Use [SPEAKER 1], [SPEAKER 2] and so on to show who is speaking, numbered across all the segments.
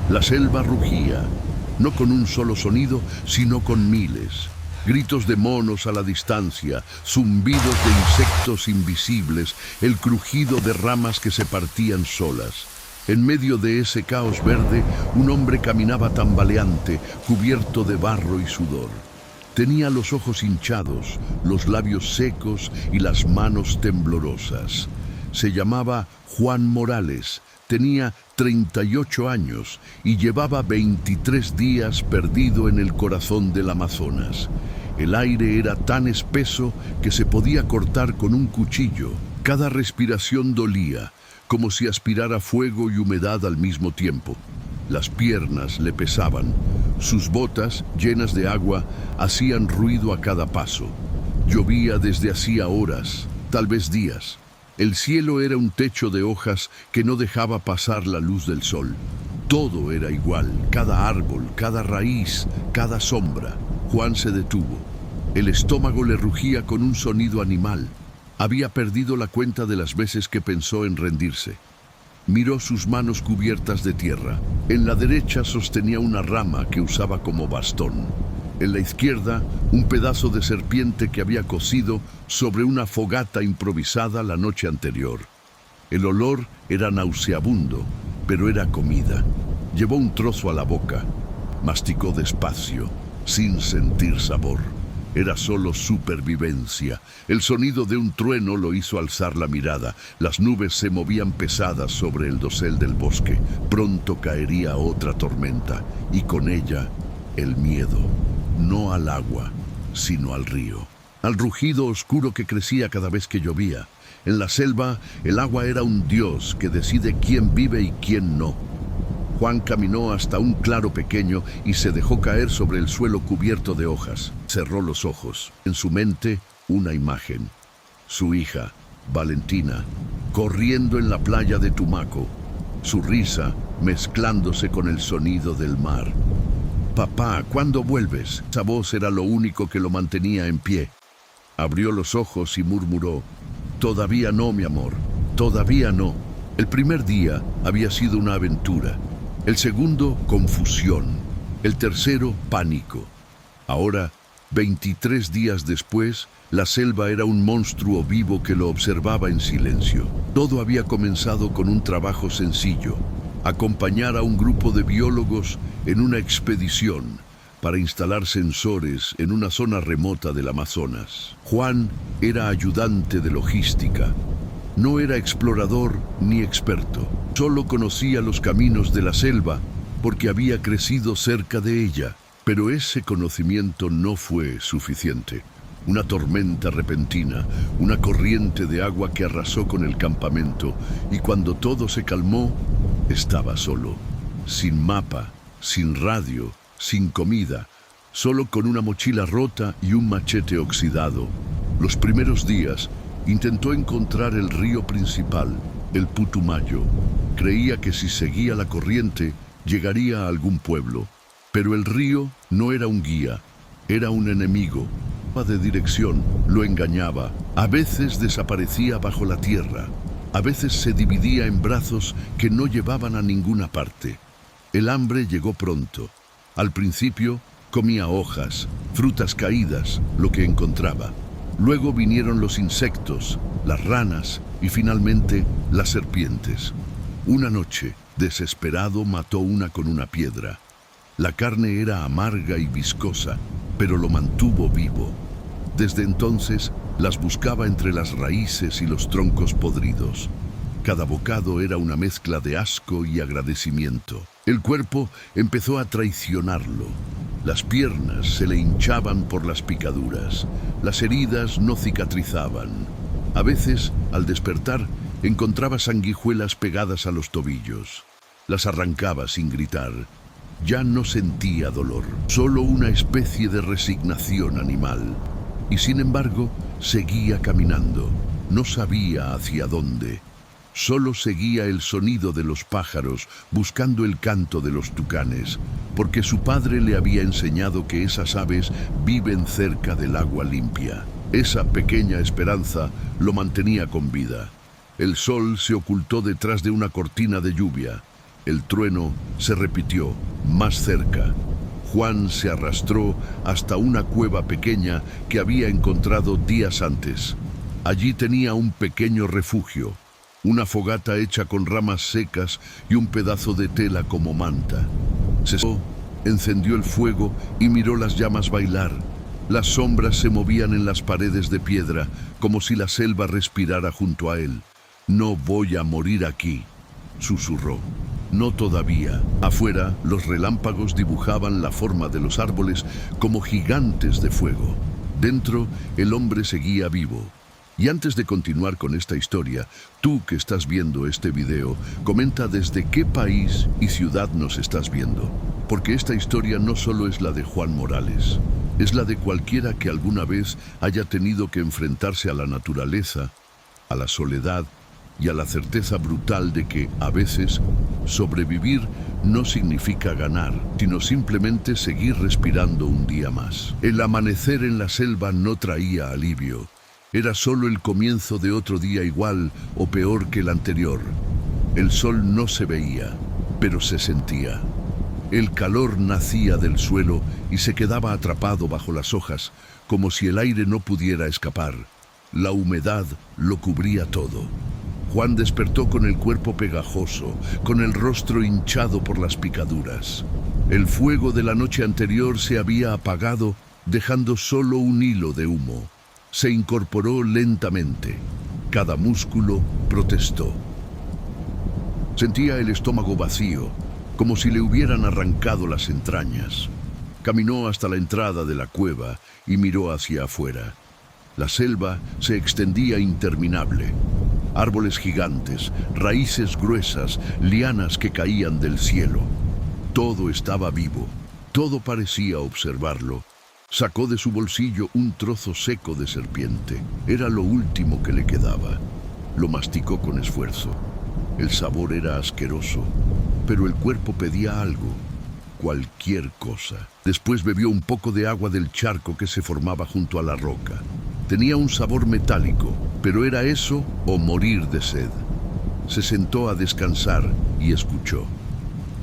[SPEAKER 1] La selva rugía, no con un solo sonido, sino con miles. Gritos de monos a la distancia, zumbidos de insectos invisibles, el crujido de ramas que se partían solas. En medio de ese caos verde, un hombre caminaba tambaleante, cubierto de barro y sudor. Tenía los ojos hinchados, los labios secos y las manos temblorosas. Se llamaba Juan Morales, tenía 38 años y llevaba 23 días perdido en el corazón del Amazonas. El aire era tan espeso que se podía cortar con un cuchillo. Cada respiración dolía, como si aspirara fuego y humedad al mismo tiempo. Las piernas le pesaban. Sus botas, llenas de agua, hacían ruido a cada paso. Llovía desde hacía horas, tal vez días. El cielo era un techo de hojas que no dejaba pasar la luz del sol. Todo era igual, cada árbol, cada raíz, cada sombra. Juan se detuvo. El estómago le rugía con un sonido animal. Había perdido la cuenta de las veces que pensó en rendirse. Miró sus manos cubiertas de tierra. En la derecha sostenía una rama que usaba como bastón. En la izquierda, un pedazo de serpiente que había cocido sobre una fogata improvisada la noche anterior. El olor era nauseabundo, pero era comida. Llevó un trozo a la boca. Masticó despacio, sin sentir sabor. Era solo supervivencia. El sonido de un trueno lo hizo alzar la mirada. Las nubes se movían pesadas sobre el dosel del bosque. Pronto caería otra tormenta, y con ella el miedo. No al agua, sino al río. Al rugido oscuro que crecía cada vez que llovía. En la selva, el agua era un dios que decide quién vive y quién no. Juan caminó hasta un claro pequeño y se dejó caer sobre el suelo cubierto de hojas. Cerró los ojos. En su mente, una imagen. Su hija, Valentina, corriendo en la playa de Tumaco. Su risa mezclándose con el sonido del mar. «Papá, ¿cuándo vuelves?». Esa voz era lo único que lo mantenía en pie. Abrió los ojos y murmuró: «Todavía no, mi amor, todavía no». El primer día había sido una aventura. El segundo, confusión. El tercero, pánico. Ahora, 23 días después, la selva era un monstruo vivo que lo observaba en silencio. Todo había comenzado con un trabajo sencillo: acompañar a un grupo de biólogos en una expedición para instalar sensores en una zona remota del Amazonas. Juan era ayudante de logística. No era explorador ni experto. Solo conocía los caminos de la selva porque había crecido cerca de ella. Pero ese conocimiento no fue suficiente. Una tormenta repentina, una corriente de agua que arrasó con el campamento, y cuando todo se calmó, estaba solo, sin mapa, sin radio, sin comida, solo con una mochila rota y un machete oxidado. Los primeros días intentó encontrar el río principal, el Putumayo. Creía que si seguía la corriente, llegaría a algún pueblo. Pero el río no era un guía, era un enemigo. De dirección, lo engañaba. A veces desaparecía bajo la tierra. A veces se dividía en brazos que no llevaban a ninguna parte. El hambre llegó pronto. Al principio, comía hojas, frutas caídas, lo que encontraba. Luego vinieron los insectos, las ranas y finalmente las serpientes. Una noche, desesperado, mató una con una piedra. La carne era amarga y viscosa, pero lo mantuvo vivo. Desde entonces, las buscaba entre las raíces y los troncos podridos. Cada bocado era una mezcla de asco y agradecimiento. El cuerpo empezó a traicionarlo. Las piernas se le hinchaban por las picaduras. Las heridas no cicatrizaban. A veces, al despertar, encontraba sanguijuelas pegadas a los tobillos. Las arrancaba sin gritar. Ya no sentía dolor, solo una especie de resignación animal. Y sin embargo, seguía caminando. No sabía hacia dónde. Solo seguía el sonido de los pájaros, buscando el canto de los tucanes, porque su padre le había enseñado que esas aves viven cerca del agua limpia. Esa pequeña esperanza lo mantenía con vida. El sol se ocultó detrás de una cortina de lluvia. El trueno se repitió, más cerca. Juan se arrastró hasta una cueva pequeña que había encontrado días antes. Allí tenía un pequeño refugio, una fogata hecha con ramas secas y un pedazo de tela como manta. Se sentó, encendió el fuego y miró las llamas bailar. Las sombras se movían en las paredes de piedra, como si la selva respirara junto a él. «No voy a morir aquí», susurró. «No todavía». Afuera, los relámpagos dibujaban la forma de los árboles como gigantes de fuego. Dentro, el hombre seguía vivo. Y antes de continuar con esta historia, tú que estás viendo este video, comenta desde qué país y ciudad nos estás viendo. Porque esta historia no solo es la de Juan Morales, es la de cualquiera que alguna vez haya tenido que enfrentarse a la naturaleza, a la soledad y a la certeza brutal de que, a veces, sobrevivir no significa ganar, sino simplemente seguir respirando un día más. El amanecer en la selva no traía alivio. Era solo el comienzo de otro día igual o peor que el anterior. El sol no se veía, pero se sentía. El calor nacía del suelo y se quedaba atrapado bajo las hojas, como si el aire no pudiera escapar. La humedad lo cubría todo. Juan despertó con el cuerpo pegajoso, con el rostro hinchado por las picaduras. El fuego de la noche anterior se había apagado, dejando solo un hilo de humo. Se incorporó lentamente. Cada músculo protestó. Sentía el estómago vacío, como si le hubieran arrancado las entrañas. Caminó hasta la entrada de la cueva y miró hacia afuera. La selva se extendía interminable. Árboles gigantes, raíces gruesas, lianas que caían del cielo. Todo estaba vivo, todo parecía observarlo. Sacó de su bolsillo un trozo seco de serpiente. Era lo último que le quedaba. Lo masticó con esfuerzo. El sabor era asqueroso, pero el cuerpo pedía algo, cualquier cosa. Después bebió un poco de agua del charco que se formaba junto a la roca. Tenía un sabor metálico, pero ¿era eso o morir de sed? Se sentó a descansar y escuchó.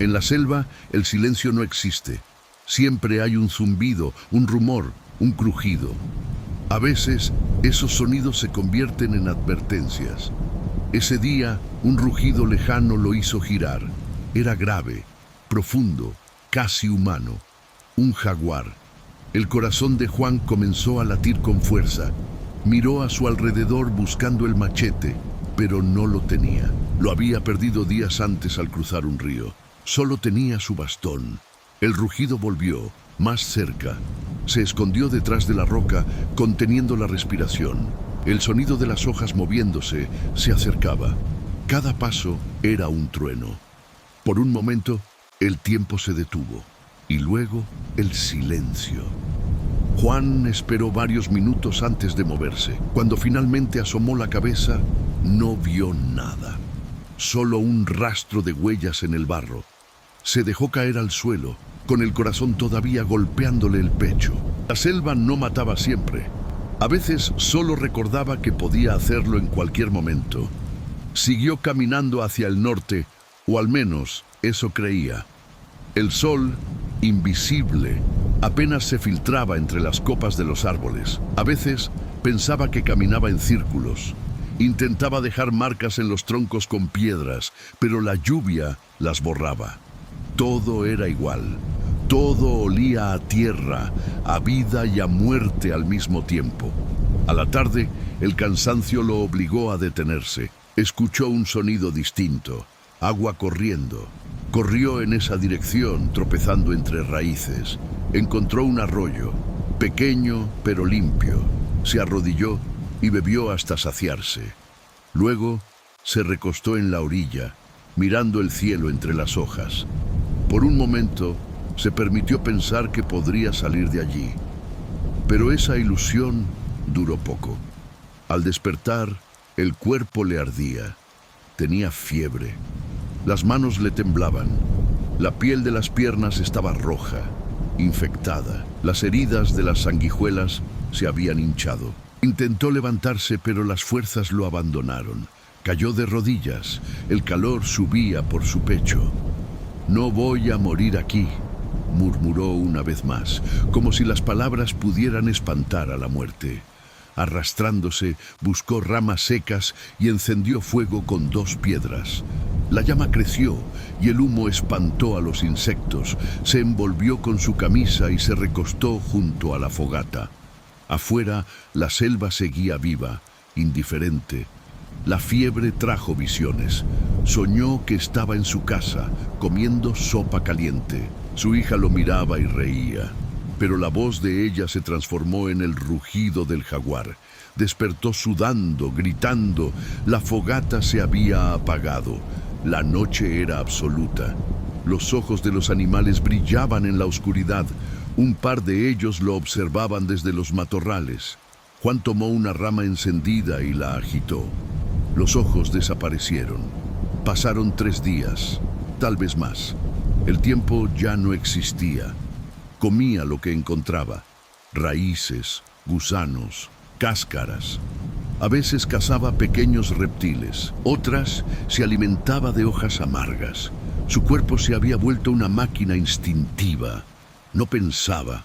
[SPEAKER 1] En la selva el silencio no existe. Siempre hay un zumbido, un rumor, un crujido. A veces esos sonidos se convierten en advertencias. Ese día un rugido lejano lo hizo girar. Era grave, profundo, casi humano. Un jaguar. El corazón de Juan comenzó a latir con fuerza. Miró a su alrededor buscando el machete, pero no lo tenía. Lo había perdido días antes al cruzar un río. Solo tenía su bastón. El rugido volvió, más cerca. Se escondió detrás de la roca, conteniendo la respiración. El sonido de las hojas moviéndose se acercaba. Cada paso era un trueno. Por un momento, el tiempo se detuvo. Y luego, el silencio. Juan esperó varios minutos antes de moverse. Cuando finalmente asomó la cabeza, no vio nada. Solo un rastro de huellas en el barro. Se dejó caer al suelo, con el corazón todavía golpeándole el pecho. La selva no mataba siempre. A veces solo recordaba que podía hacerlo en cualquier momento. Siguió caminando hacia el norte, o al menos eso creía. El sol, invisible, apenas se filtraba entre las copas de los árboles. A veces pensaba que caminaba en círculos. Intentaba dejar marcas en los troncos con piedras, pero la lluvia las borraba. Todo era igual. Todo olía a tierra, a vida y a muerte al mismo tiempo. A la tarde, el cansancio lo obligó a detenerse. Escuchó un sonido distinto, agua corriendo. Corrió en esa dirección, tropezando entre raíces. Encontró un arroyo, pequeño pero limpio. Se arrodilló y bebió hasta saciarse. Luego se recostó en la orilla, mirando el cielo entre las hojas. Por un momento se permitió pensar que podría salir de allí. Pero esa ilusión duró poco. Al despertar, el cuerpo le ardía. Tenía fiebre. Las manos le temblaban. La piel de las piernas estaba roja, infectada. Las heridas de las sanguijuelas se habían hinchado. Intentó levantarse, pero las fuerzas lo abandonaron. Cayó de rodillas. El calor subía por su pecho. No voy a morir aquí, murmuró una vez más, como si las palabras pudieran espantar a la muerte. Arrastrándose, buscó ramas secas y encendió fuego con 2 piedras. La llama creció y el humo espantó a los insectos. Se envolvió con su camisa y se recostó junto a la fogata. Afuera, la selva seguía viva, indiferente. La fiebre trajo visiones. Soñó que estaba en su casa, comiendo sopa caliente. Su hija lo miraba y reía, pero la voz de ella se transformó en el rugido del jaguar. Despertó sudando, gritando. La fogata se había apagado. La noche era absoluta. Los ojos de los animales brillaban en la oscuridad. Un par de ellos lo observaban desde los matorrales. Juan tomó una rama encendida y la agitó. Los ojos desaparecieron. Pasaron 3 días, tal vez más. El tiempo ya no existía. Comía lo que encontraba: raíces, gusanos, cáscaras. A veces cazaba pequeños reptiles, otras se alimentaba de hojas amargas. Su cuerpo se había vuelto una máquina instintiva. No pensaba,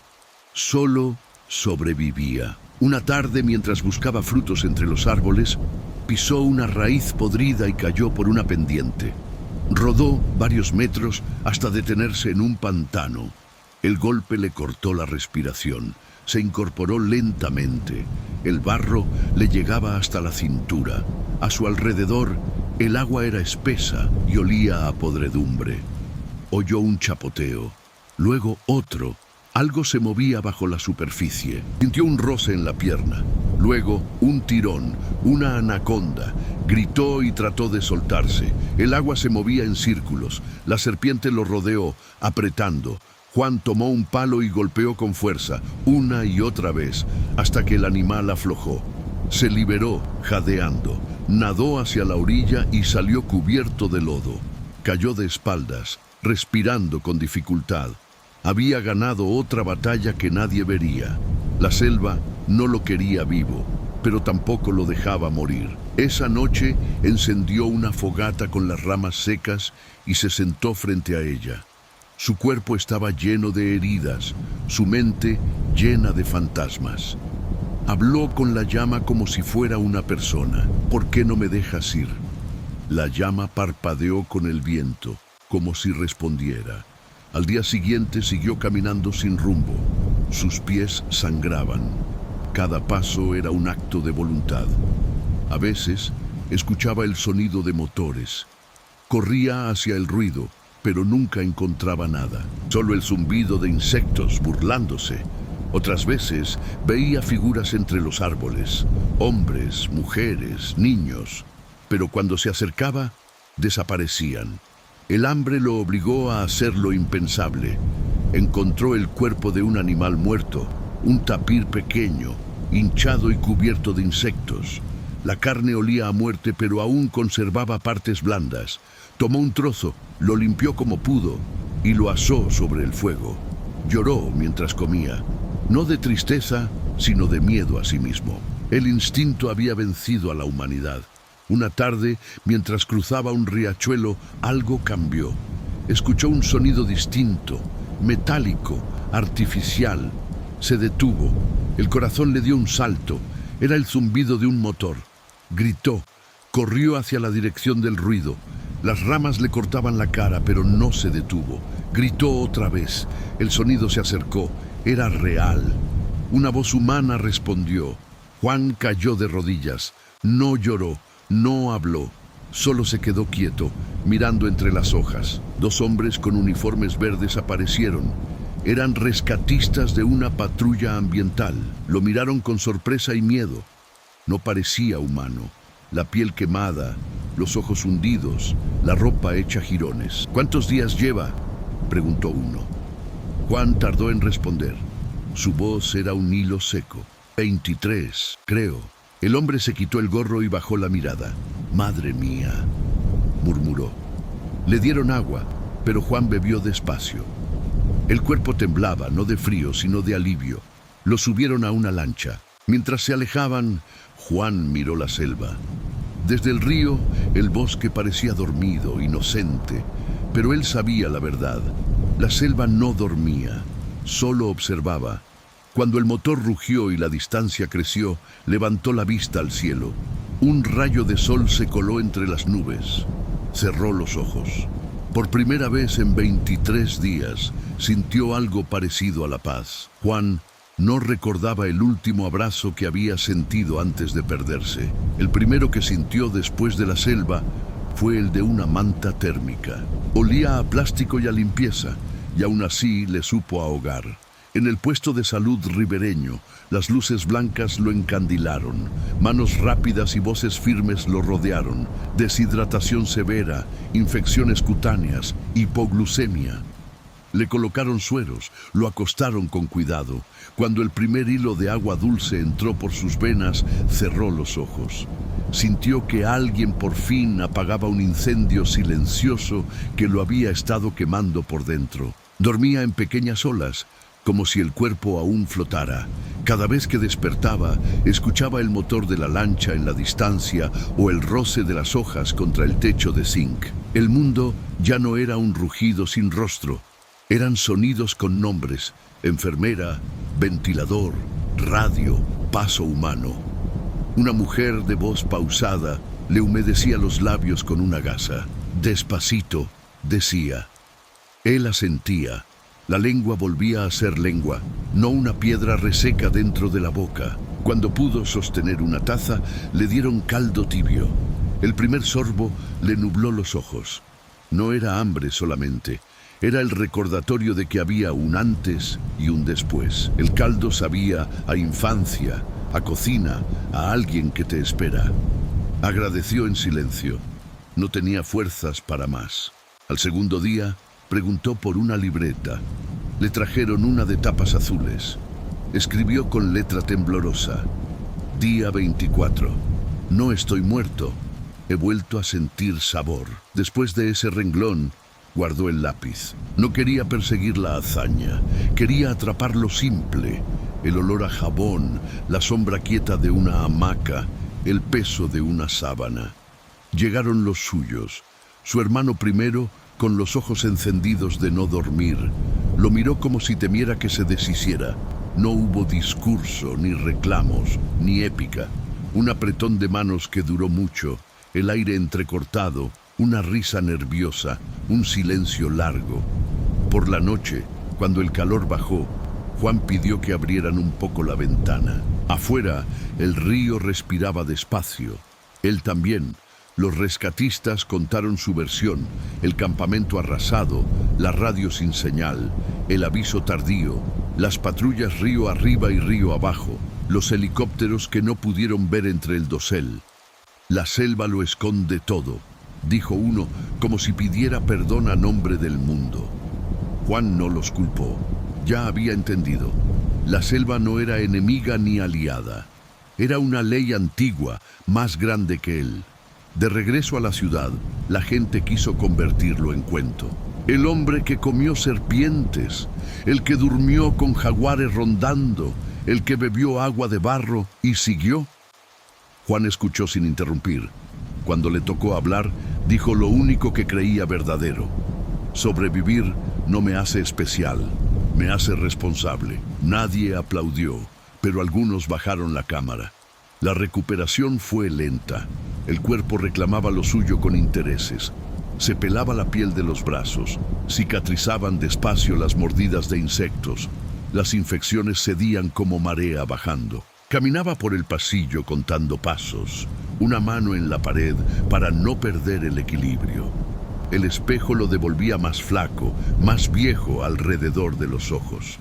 [SPEAKER 1] solo sobrevivía. Una tarde, mientras buscaba frutos entre los árboles, pisó una raíz podrida y cayó por una pendiente. Rodó varios metros hasta detenerse en un pantano. El golpe le cortó la respiración. Se incorporó lentamente. El barro le llegaba hasta la cintura. A su alrededor, el agua era espesa y olía a podredumbre. Oyó un chapoteo, luego otro. Algo se movía bajo la superficie. Sintió un roce en la pierna, luego un tirón, una anaconda. Gritó y trató de soltarse. El agua se movía en círculos. La serpiente lo rodeó, apretando. Juan tomó un palo y golpeó con fuerza, una y otra vez, hasta que el animal aflojó. Se liberó, jadeando. Nadó hacia la orilla y salió cubierto de lodo. Cayó de espaldas, respirando con dificultad. Había ganado otra batalla que nadie vería. La selva no lo quería vivo, pero tampoco lo dejaba morir. Esa noche encendió una fogata con las ramas secas y se sentó frente a ella. Su cuerpo estaba lleno de heridas, su mente llena de fantasmas. Habló con la llama como si fuera una persona. ¿Por qué no me dejas ir? La llama parpadeó con el viento, como si respondiera. Al día siguiente siguió caminando sin rumbo. Sus pies sangraban. Cada paso era un acto de voluntad. A veces escuchaba el sonido de motores. Corría hacia el ruido, pero nunca encontraba nada. Solo el zumbido de insectos burlándose. Otras veces veía figuras entre los árboles. Hombres, mujeres, niños. Pero cuando se acercaba, desaparecían. El hambre lo obligó a hacer lo impensable. Encontró el cuerpo de un animal muerto, un tapir pequeño, hinchado y cubierto de insectos. La carne olía a muerte, pero aún conservaba partes blandas. Tomó un trozo, lo limpió como pudo y lo asó sobre el fuego. Lloró mientras comía, no de tristeza, sino de miedo a sí mismo. El instinto había vencido a la humanidad. Una tarde, mientras cruzaba un riachuelo, algo cambió. Escuchó un sonido distinto, metálico, artificial. Se detuvo. El corazón le dio un salto. Era el zumbido de un motor. Gritó. Corrió hacia la dirección del ruido. Las ramas le cortaban la cara, pero no se detuvo. Gritó otra vez. El sonido se acercó. Era real. Una voz humana respondió. Juan cayó de rodillas. No lloró. No habló, solo se quedó quieto, mirando entre las hojas. 2 hombres con uniformes verdes aparecieron. Eran rescatistas de una patrulla ambiental. Lo miraron con sorpresa y miedo. No parecía humano. La piel quemada, los ojos hundidos, la ropa hecha jirones. ¿Cuántos días lleva?, preguntó uno. Juan tardó en responder. Su voz era un hilo seco. 23, creo. El hombre se quitó el gorro y bajó la mirada. «Madre mía», murmuró. Le dieron agua, pero Juan bebió despacio. El cuerpo temblaba, no de frío, sino de alivio. Lo subieron a una lancha. Mientras se alejaban, Juan miró la selva. Desde el río, el bosque parecía dormido, inocente. Pero él sabía la verdad. La selva no dormía, solo observaba. Cuando el motor rugió y la distancia creció, levantó la vista al cielo. Un rayo de sol se coló entre las nubes. Cerró los ojos. Por primera vez en 23 días, sintió algo parecido a la paz. Juan no recordaba el último abrazo que había sentido antes de perderse. El primero que sintió después de la selva fue el de una manta térmica. Olía a plástico y a limpieza, y aún así le supo ahogar. En el puesto de salud ribereño, las luces blancas lo encandilaron, manos rápidas y voces firmes lo rodearon. Deshidratación severa, infecciones cutáneas, hipoglucemia. Le colocaron sueros, lo acostaron con cuidado. Cuando el primer hilo de agua dulce entró por sus venas, cerró los ojos. Sintió que alguien por fin apagaba un incendio silencioso que lo había estado quemando por dentro. Dormía en pequeñas olas, como si el cuerpo aún flotara. Cada vez que despertaba, escuchaba el motor de la lancha en la distancia o el roce de las hojas contra el techo de zinc. El mundo ya no era un rugido sin rostro. Eran sonidos con nombres: enfermera, ventilador, radio, paso humano. Una mujer de voz pausada le humedecía los labios con una gasa. Despacito, decía. Él asentía. La lengua volvía a ser lengua, no una piedra reseca dentro de la boca. Cuando pudo sostener una taza, le dieron caldo tibio. El primer sorbo le nubló los ojos. No era hambre solamente, era el recordatorio de que había un antes y un después. El caldo sabía a infancia, a cocina, a alguien que te espera. Agradeció en silencio. No tenía fuerzas para más. Al segundo día, preguntó por una libreta. Le trajeron una de tapas azules. Escribió con letra temblorosa: Día 24. No estoy muerto. He vuelto a sentir sabor. Después de ese renglón, guardó el lápiz. No quería perseguir la hazaña. Quería atrapar lo simple. El olor a jabón, la sombra quieta de una hamaca, el peso de una sábana. Llegaron los suyos. Su hermano primero, con los ojos encendidos de no dormir, lo miró como si temiera que se deshiciera. No hubo discurso, ni reclamos, ni épica. Un apretón de manos que duró mucho, el aire entrecortado, una risa nerviosa, un silencio largo. Por la noche, cuando el calor bajó, Juan pidió que abrieran un poco la ventana. Afuera, el río respiraba despacio. Él también. Los rescatistas contaron su versión: el campamento arrasado, la radio sin señal, el aviso tardío, las patrullas río arriba y río abajo, los helicópteros que no pudieron ver entre el dosel. La selva lo esconde todo, dijo uno, como si pidiera perdón a nombre del mundo. Juan no los culpó. Ya había entendido. La selva no era enemiga ni aliada. Era una ley antigua, más grande que él. De regreso a la ciudad, la gente quiso convertirlo en cuento. El hombre que comió serpientes, el que durmió con jaguares rondando, el que bebió agua de barro y siguió. Juan escuchó sin interrumpir. Cuando le tocó hablar, dijo lo único que creía verdadero: sobrevivir no me hace especial, me hace responsable. Nadie aplaudió, pero algunos bajaron la cámara. La recuperación fue lenta. El cuerpo reclamaba lo suyo con intereses. Se pelaba la piel de los brazos, cicatrizaban despacio las mordidas de insectos. Las infecciones cedían como marea bajando. Caminaba por el pasillo contando pasos, una mano en la pared para no perder el equilibrio. El espejo lo devolvía más flaco, más viejo alrededor de los ojos.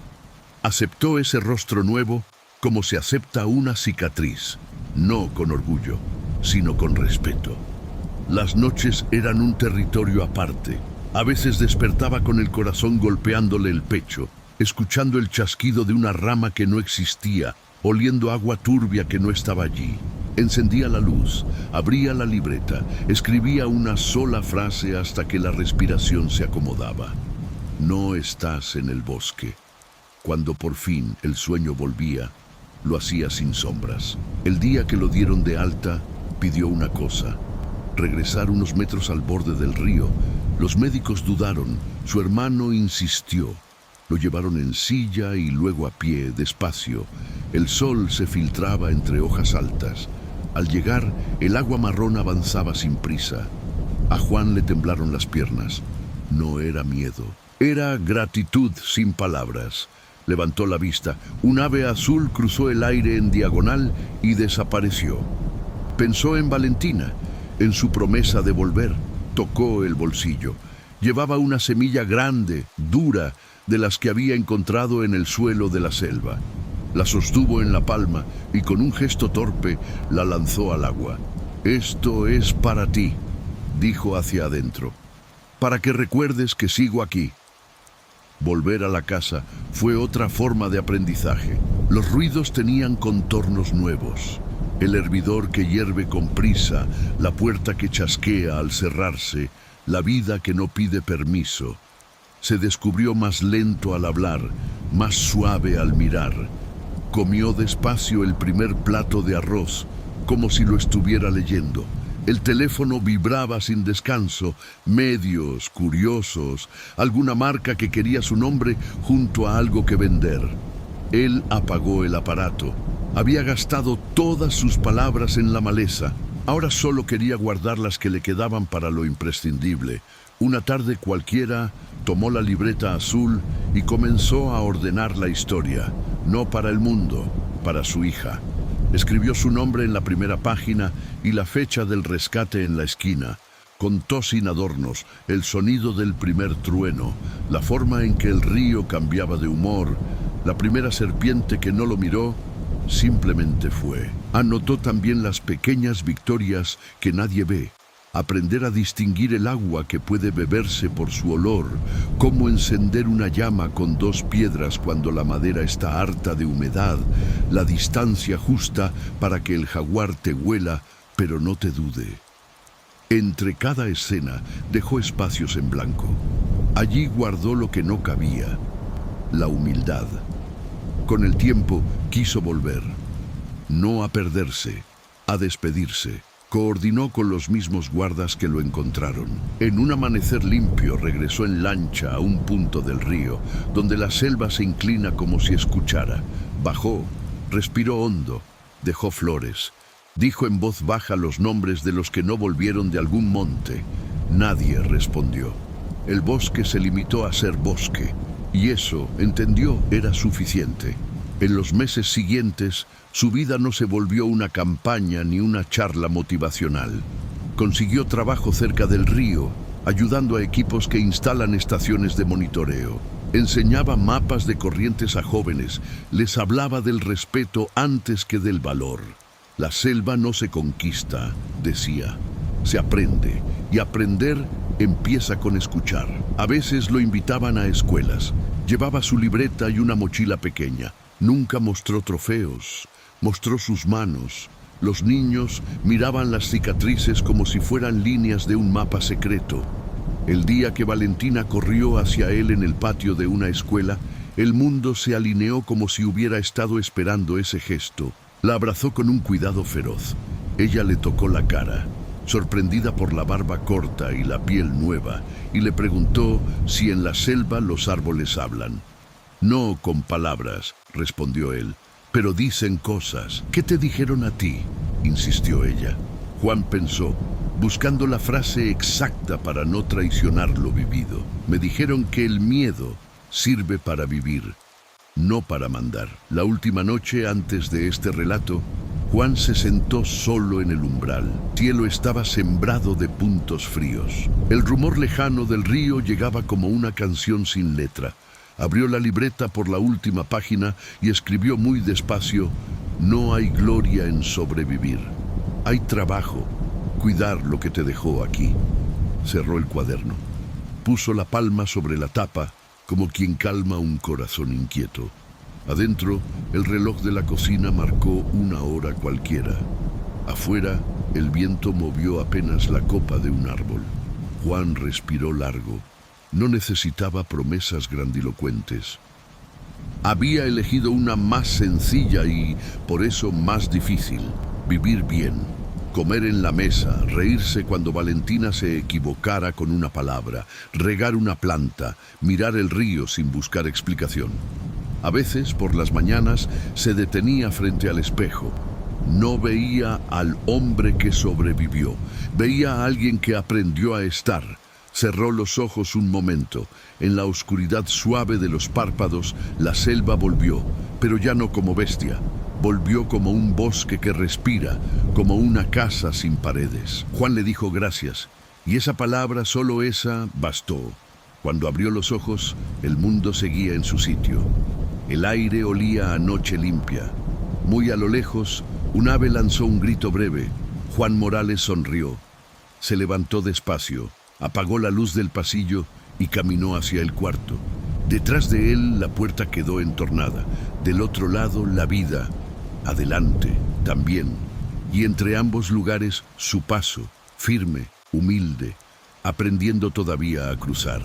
[SPEAKER 1] Aceptó ese rostro nuevo como se acepta una cicatriz, no con orgullo, sino con respeto. Las noches eran un territorio aparte. A veces despertaba con el corazón golpeándole el pecho, escuchando el chasquido de una rama que no existía, oliendo agua turbia que no estaba allí. Encendía la luz, abría la libreta, escribía una sola frase hasta que la respiración se acomodaba. No estás en el bosque. Cuando por fin el sueño volvía, lo hacía sin sombras. El día que lo dieron de alta, pidió una cosa: regresar unos metros al borde del río, Los médicos dudaron, su hermano insistió. Lo llevaron en silla y luego a pie, despacio. El sol se filtraba entre hojas altas. Al llegar, el agua marrón avanzaba sin prisa. A Juan le temblaron las piernas. No era miedo, era gratitud sin palabras. Levantó la vista. Un ave azul cruzó el aire en diagonal y desapareció. Pensó en Valentina, en su promesa de volver. Tocó el bolsillo. Llevaba una semilla grande, dura, de las que había encontrado en el suelo de la selva. La sostuvo en la palma y con un gesto torpe la lanzó al agua. «Esto es para ti», dijo hacia adentro, «para que recuerdes que sigo aquí». Volver a la casa fue otra forma de aprendizaje. Los ruidos tenían contornos nuevos. El hervidor que hierve con prisa, la puerta que chasquea al cerrarse, la vida que no pide permiso. Se descubrió más lento al hablar, más suave al mirar. Comió despacio el primer plato de arroz, como si lo estuviera leyendo. El teléfono vibraba sin descanso, medios, curiosos, alguna marca que quería su nombre junto a algo que vender. Él apagó el aparato. Había gastado todas sus palabras en la maleza. Ahora solo quería guardar las que le quedaban para lo imprescindible. Una tarde cualquiera, tomó la libreta azul y comenzó a ordenar la historia, no para el mundo, para su hija. Escribió su nombre en la primera página y la fecha del rescate en la esquina. Contó sin adornos el sonido del primer trueno, la forma en que el río cambiaba de humor, la primera serpiente que no lo miró, simplemente fue. Anotó también las pequeñas victorias que nadie ve. Aprender a distinguir el agua que puede beberse por su olor, cómo encender una llama con 2 piedras cuando la madera está harta de humedad, la distancia justa para que el jaguar te huela, pero no te dude. Entre cada escena dejó espacios en blanco. Allí guardó lo que no cabía, la humildad. Con el tiempo quiso volver, no a perderse, a despedirse. Coordinó con los mismos guardas que lo encontraron. En un amanecer limpio regresó en lancha a un punto del río, donde la selva se inclina como si escuchara. Bajó, respiró hondo, dejó flores. Dijo en voz baja los nombres de los que no volvieron de algún monte. Nadie respondió. El bosque se limitó a ser bosque, y eso, entendió, era suficiente. En los meses siguientes, su vida no se volvió una campaña ni una charla motivacional. Consiguió trabajo cerca del río, ayudando a equipos que instalan estaciones de monitoreo. Enseñaba mapas de corrientes a jóvenes, les hablaba del respeto antes que del valor. La selva no se conquista, decía, se aprende, y aprender empieza con escuchar. A veces lo invitaban a escuelas. Llevaba su libreta y una mochila pequeña. Nunca mostró trofeos, mostró sus manos. Los niños miraban las cicatrices como si fueran líneas de un mapa secreto. El día que Valentina corrió hacia él en el patio de una escuela, el mundo se alineó como si hubiera estado esperando ese gesto. La abrazó con un cuidado feroz. Ella le tocó la cara, sorprendida por la barba corta y la piel nueva, y le preguntó si en la selva los árboles hablan. «No con palabras», respondió él, «pero dicen cosas». «¿Qué te dijeron a ti?», insistió ella. Juan pensó, buscando la frase exacta para no traicionar lo vivido. «Me dijeron que el miedo sirve para vivir, no para mandar». La última noche antes de este relato, Juan se sentó solo en el umbral. El cielo estaba sembrado de puntos fríos. El rumor lejano del río llegaba como una canción sin letra. Abrió la libreta por la última página y escribió muy despacio: «No hay gloria en sobrevivir. Hay trabajo, cuidar lo que te dejó aquí». Cerró el cuaderno. Puso la palma sobre la tapa, como quien calma un corazón inquieto. Adentro, el reloj de la cocina marcó 1 hora cualquiera. Afuera, el viento movió apenas la copa de un árbol. Juan respiró largo. No necesitaba promesas grandilocuentes. Había elegido una más sencilla y, por eso, más difícil: vivir bien. Comer en la mesa, reírse cuando Valentina se equivocara con una palabra, regar una planta, mirar el río sin buscar explicación. A veces, por las mañanas, se detenía frente al espejo. No veía al hombre que sobrevivió, veía a alguien que aprendió a estar. Cerró los ojos un momento. En la oscuridad suave de los párpados, la selva volvió, pero ya no como bestia. Volvió como un bosque que respira, como una casa sin paredes. Juan le dijo gracias, y esa palabra, solo esa, bastó. Cuando abrió los ojos, el mundo seguía en su sitio. El aire olía a noche limpia. Muy a lo lejos, un ave lanzó un grito breve. Juan Morales sonrió. Se levantó despacio, apagó la luz del pasillo y caminó hacia el cuarto. Detrás de él, la puerta quedó entornada. Del otro lado, la vida. Adelante, también. Y entre ambos lugares, su paso, firme, humilde, aprendiendo todavía a cruzar.